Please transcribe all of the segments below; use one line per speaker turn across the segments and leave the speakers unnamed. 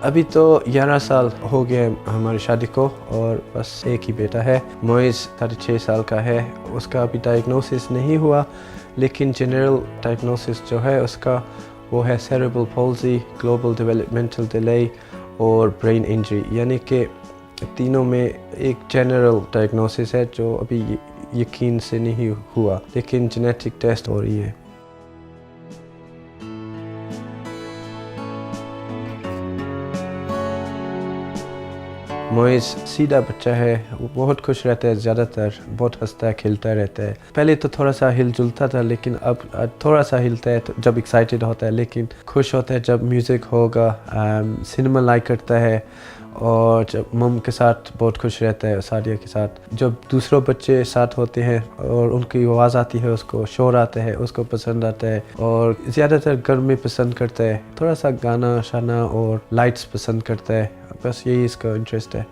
ابھی تو 11 سال ہو گئے ہماری شادی کو اور بس ایک ہی بیٹا ہے۔ معیز 6.5 سال کا ہے۔ اس کا ابھی ڈائگنوسس نہیں ہوا، لیکن جنرل ڈائگنوسس جو ہے اس کا وہ ہے cerebral policy, global developmental delay اور برین انجری، یعنی کہ تینوں میں ایک جنرل ڈائگنوسس ہے جو ابھی یقین سے نہیں ہوا، لیکن جینیٹک ٹیسٹ ہو رہی ہے۔ معیز سیدھا بچہ ہے، وہ بہت خوش رہتا ہے، زیادہ تر بہت ہنستا ہے، کھیلتا رہتا ہے۔ پہلے تو تھوڑا سا ہل جلتا تھا، لیکن اب تھوڑا سا ہلتا ہے جب ایکسائٹیڈ ہوتا ہے، لیکن خوش ہوتا ہے جب میوزک ہوگا، سنیما لائک کرتا ہے، اور جب مم کے ساتھ بہت خوش رہتا ہے، سعدیہ کے ساتھ۔ جب دوسروں بچے ساتھ ہوتے ہیں اور ان کی آواز آتی ہے، اس کو شور آتا ہے، اس کو پسند آتا ہے، اور زیادہ تر گھر میں پسند کرتا ہے۔ تھوڑا سا گانا شانا اور لائٹس پسند کرتا ہے، بس یہی اس کا انٹرسٹ ہے۔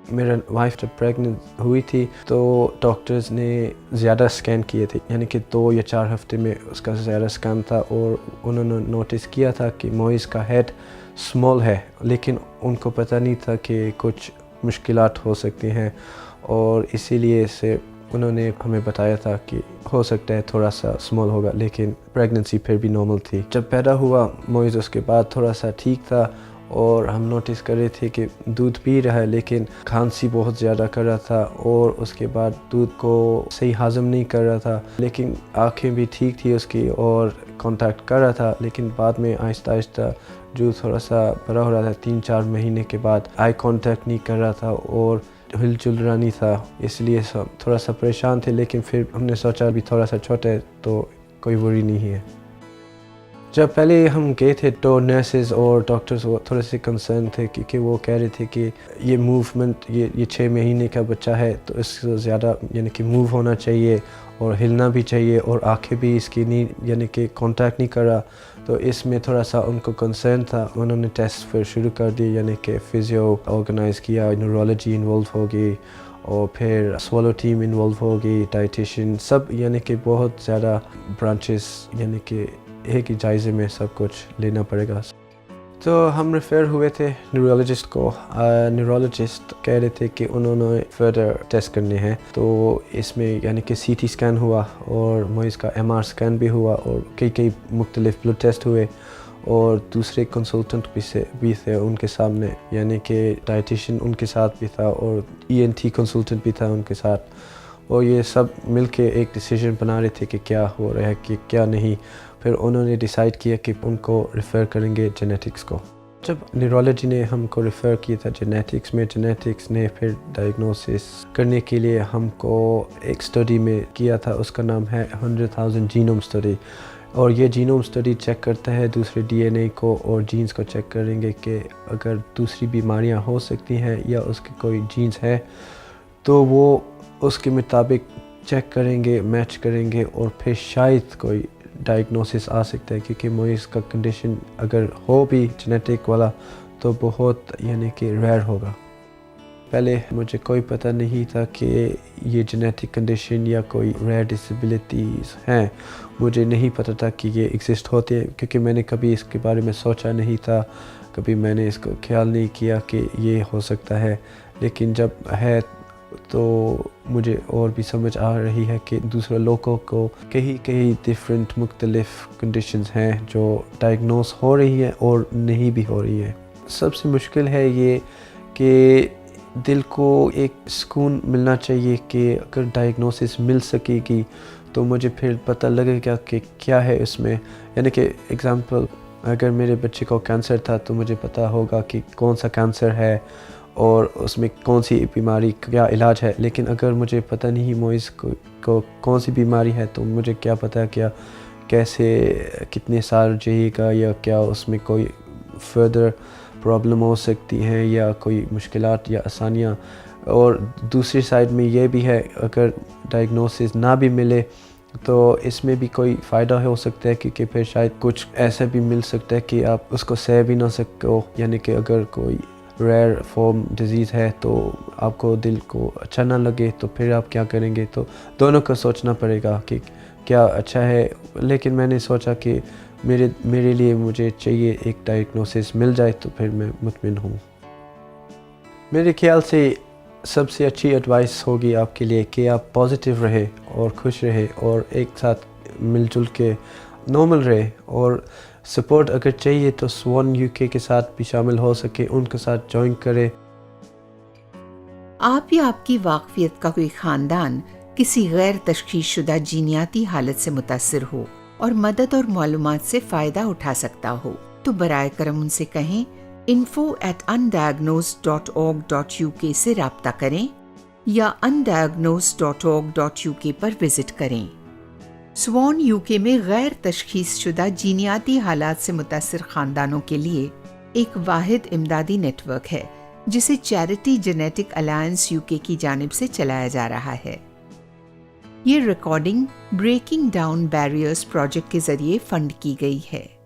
میرا وائف جب پریگننٹ ہوئی تھی تو ڈاکٹرز نے زیادہ اسکین کیے تھے، یعنی کہ 2 یا 4 ہفتے میں اس کا زیادہ اسکین تھا، اور انہوں نے نوٹس کیا تھا کہ معیز کا ہیڈ اسمال ہے، لیکن ان کو پتہ نہیں تھا کہ کچھ مشکلات ہو سکتی ہیں، اور اسی لیے سے انہوں نے ہمیں بتایا تھا کہ ہو سکتا ہے تھوڑا سا اسمال ہوگا، لیکن پریگننسی پھر بھی نارمل تھی۔ جب پیدا ہوا معیز اس کے بعد تھوڑا سا ٹھیک تھا، اور ہم نوٹس کر رہے تھے کہ دودھ پی رہا ہے، لیکن کھانسی بہت زیادہ کر رہا تھا، اور اس کے بعد دودھ کو صحیح ہضم نہیں کر رہا تھا، لیکن آنکھیں بھی ٹھیک تھی اس کی اور کانٹیکٹ کر رہا تھا، لیکن بعد میں آہستہ آہستہ جو تھوڑا سا بڑا ہو رہا تھا، 3-4 مہینے کے بعد آئی کانٹیکٹ نہیں کر رہا تھا اور ہل جل رہا نہیں تھا، اس لیے تھوڑا سا پریشان تھے، لیکن پھر ہم نے سوچا ابھی تھوڑا سا چھوٹا ہے تو کوئی وری نہیں ہے۔ جب پہلے ہم گئے تھے تو نرسز اور ڈاکٹرز وہ تھوڑے سے کنسرن تھے، کیونکہ وہ کہہ رہے تھے کہ یہ موومنٹ یہ 6 مہینے کا بچہ ہے، تو اس سے زیادہ یعنی کہ موو ہونا چاہیے اور ہلنا بھی چاہیے، اور آنکھیں بھی اس کی نہیں یعنی کہ کانٹیکٹ نہیں کر رہا، تو اس میں تھوڑا سا ان کو کنسرن تھا۔ انہوں نے ٹیسٹ پھر شروع کر دی، یعنی کہ فزیو آرگنائز کیا، نیورولوجی انوالو ہوگی، اور پھر سوالو ٹیم انوالو ہوگی، ڈائٹیشین، سب یعنی کہ بہت زیادہ برانچز، یعنی کہ ایک ہی جائزے میں سب کچھ لینا پڑے گا۔ تو ہم ریفر ہوئے تھے نیورولوجسٹ کو۔ نیورولوجسٹ کہہ رہے تھے کہ انہوں نے فردر ٹیسٹ کرنے ہیں، تو اس میں یعنی کہ سی ٹی اسکین ہوا، اور معیز کا ایم آر اسکین بھی ہوا، اور کئی مختلف بلڈ ٹیسٹ ہوئے، اور دوسرے کنسلٹنٹ بھی تھے ان کے سامنے، یعنی کہ ڈائٹیشین ان کے ساتھ بھی تھا، اور ای این ٹی کنسلٹنٹ بھی تھا ان کے ساتھ، اور یہ سب مل کے ایک ڈیسیژن بنا رہے تھے کہ کیا ہو رہا ہے کہ کیا نہیں۔ پھر انہوں نے ڈیسائیڈ کیا کہ ان کو ریفر کریں گے جینیٹکس کو۔ جب نیورولوجی نے ہم کو ریفر کیا تھا جینیٹکس میں، جینیٹکس نے پھر ڈائگنوسس کرنے کے لیے ہم کو ایک اسٹڈی میں کیا تھا، اس کا نام ہے 100,000 جینوم اسٹڈی، اور یہ جینوم اسٹڈی چیک کرتا ہے دوسرے ڈی این اے کو اور جینز کو چیک کریں گے کہ اگر دوسری بیماریاں ہو سکتی ہیں یا اس کے کوئی جینز ہے تو وہ اس کے مطابق چیک کریں گے، میچ کریں گے، اور پھر شاید کوئی ڈائگنوسس آ سکتا ہے، کیونکہ معیز کا کنڈیشن اگر ہو بھی جینیٹک والا تو بہت یعنی کہ ریئر ہوگا۔ پہلے مجھے کوئی پتہ نہیں تھا کہ یہ جینیٹک کنڈیشن یا کوئی ریئر ڈسیبلٹیز ہیں، مجھے نہیں پتہ تھا کہ یہ ایگزسٹ ہوتے ہیں، کیونکہ میں نے کبھی اس کے بارے میں سوچا نہیں تھا، کبھی میں نے اس کو خیال نہیں کیا کہ یہ ہو سکتا ہے، لیکن جب ہے تو مجھے اور بھی سمجھ آ رہی ہے کہ دوسرے لوگوں کو کئی ڈیفرنٹ مختلف کنڈیشنز ہیں جو ڈائگنوز ہو رہی ہیں اور نہیں بھی ہو رہی ہیں۔ سب سے مشکل ہے یہ کہ دل کو ایک سکون ملنا چاہیے کہ اگر ڈائگنوسس مل سکے گی تو مجھے پھر پتہ لگے گا کہ کیا ہے اس میں، یعنی کہ ایگزامپل اگر میرے بچے کو کینسر تھا تو مجھے پتہ ہوگا کہ کون سا کینسر ہے اور اس میں کون سی بیماری کیا علاج ہے، لیکن اگر مجھے پتہ نہیں معیز کو کون سی بیماری ہے تو مجھے کیا پتہ کیا کیسے کتنے سال جئے گا، یا کیا اس میں کوئی فردر پرابلم ہو سکتی ہیں یا کوئی مشکلات یا آسانیاں۔ اور دوسری سائڈ میں یہ بھی ہے اگر ڈائگنوسس نہ بھی ملے تو اس میں بھی کوئی فائدہ ہو سکتا ہے، کیونکہ پھر شاید کچھ ایسا بھی مل سکتا ہے کہ آپ اس کو سہ بھی نہ سکو، یعنی کہ اگر کوئی ریئر فارم ڈیزیز ہے تو آپ کو دل کو اچھا نہ لگے تو پھر آپ کیا کریں گے، تو دونوں کو سوچنا پڑے گا کہ کیا اچھا ہے۔ لیکن میں نے سوچا کہ میرے لیے مجھے چاہیے ایک ڈائگنوسس مل جائے تو پھر میں مطمئن ہوں۔ میرے خیال سے سب سے اچھی ایڈوائس ہوگی آپ کے لیے کہ آپ پازیٹیو رہے اور خوش رہے اور ایک ساتھ مل جل کے نارمل رہے، اور سپورٹ اگر چاہیے تو سوان UK کے ساتھ بھی شامل ہو سکے، ان کے ساتھ جوائن کرے۔
آپ یا آپ کی واقفیت کا کوئی خاندان کسی غیر تشخیص شدہ جینیاتی حالت سے متاثر ہو اور مدد اور معلومات سے فائدہ اٹھا سکتا ہو تو برائے کرم ان سے کہیں info@undiagnosed.org.uk سے رابطہ کریں یا undiagnosed.org.uk پر وزٹ کریں۔ سوان UK میں غیر تشخیص شدہ جینیاتی حالات سے متاثر خاندانوں کے لیے ایک واحد امدادی نیٹ ورک ہے جسے چیریٹی جینیٹک الائنس UK کی جانب سے چلایا جا رہا ہے۔ یہ recording breaking down barriers project کے ذریعے فنڈ کی گئی ہے۔